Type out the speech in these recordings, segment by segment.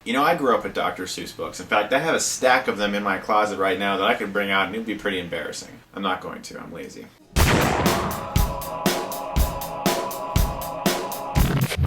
You know, I grew up with Dr. Seuss books. In fact, I have a stack of them in my closet right now that I could bring out and it would be pretty embarrassing. I'm not going to, I'm lazy.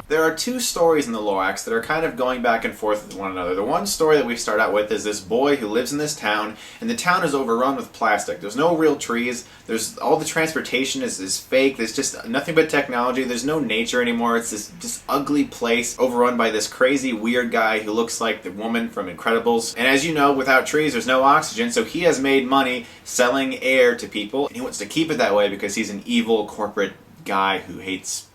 There are two stories in the Lorax that are kind of going back and forth with one another. The one story that we start out with is this boy who lives in this town, and the town is overrun with plastic. There's no real trees, there's all the transportation is fake, there's just nothing but technology, there's no nature anymore, it's this just ugly place overrun by this crazy weird guy who looks like the woman from Incredibles. And as you know, without trees there's no oxygen, so he has made money selling air to people, and he wants to keep it that way because he's an evil corporate guy who hates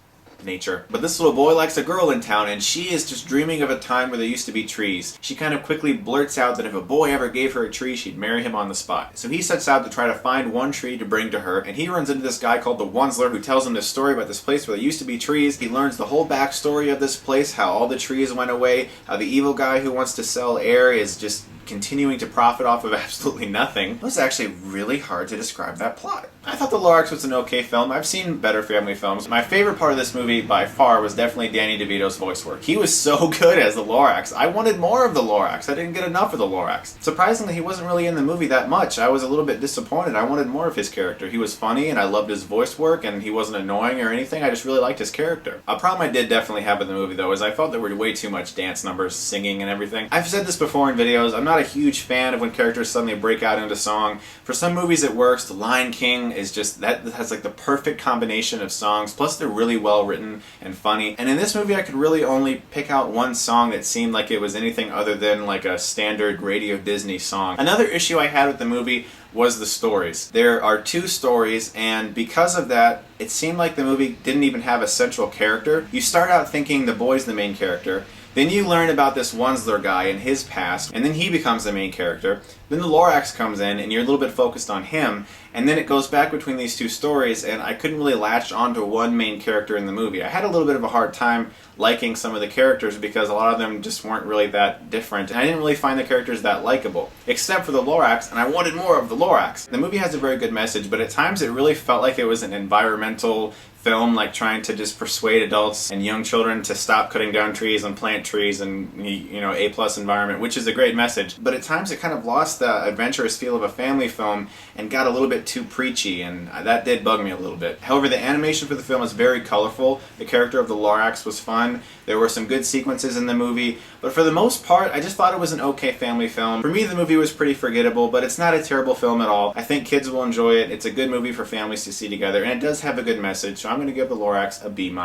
nature. But this little boy likes a girl in town, and she is just dreaming of a time where there used to be trees. She kind of quickly blurts out that if a boy ever gave her a tree, she'd marry him on the spot. So he sets out to try to find one tree to bring to her, and he runs into this guy called the Wunsler who tells him this story about this place where there used to be trees. He learns the whole backstory of this place, how all the trees went away, how the evil guy who wants to sell air is just continuing to profit off of absolutely nothing. It was actually really hard to describe that plot. I thought The Lorax was an okay film. I've seen better family films. My favorite part of this movie by far was definitely Danny DeVito's voice work. He was so good as the Lorax. I wanted more of the Lorax. I didn't get enough of the Lorax. Surprisingly, he wasn't really in the movie that much. I was a little bit disappointed. I wanted more of his character. He was funny and I loved his voice work and he wasn't annoying or anything. I just really liked his character. A problem I did definitely have in the movie though is I felt there were way too much dance numbers, singing and everything. I've said this before in videos. I'm not a huge fan of when characters suddenly break out into song. For some movies it works. The Lion King is just, that has like the perfect combination of songs, plus they're really well written and funny. And in this movie I could really only pick out one song that seemed like it was anything other than like a standard Radio Disney song. Another issue I had with the movie was the stories. There are two stories, and because of that, it seemed like the movie didn't even have a central character. You start out thinking the boy's the main character, then you learn about this Wunsler guy and his past, and then he becomes the main character. Then the Lorax comes in, and you're a little bit focused on him, and then it goes back between these two stories, and I couldn't really latch onto one main character in the movie. I had a little bit of a hard time liking some of the characters because a lot of them just weren't really that different, and I didn't really find the characters that likable, except for the Lorax, and I wanted more of the Lorax. The movie has a very good message, but at times it really felt like it was an environmental film, like trying to just persuade adults and young children to stop cutting down trees and plant trees and, you know, A+ environment, which is a great message. But at times it kind of lost the adventurous feel of a family film and got a little bit too preachy, and that did bug me a little bit. However, the animation for the film is very colorful. The character of the Lorax was fun. There were some good sequences in the movie, but for the most part, I just thought it was an okay family film. For me, the movie was pretty forgettable, but it's not a terrible film at all. I think kids will enjoy it. It's a good movie for families to see together, and it does have a good message, so I'm going to give the Lorax a B-.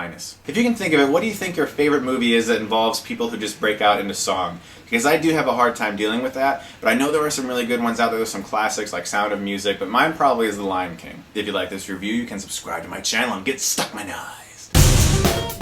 If you can think of it, what do you think your favorite movie is that involves people who just break out into song? Because I do have a hard time dealing with that, but I know there are some really good ones out there. There's some classics like Sound of Music, but mine probably is The Lion King. If you like this review, you can subscribe to my channel and get Stuckmann eyes.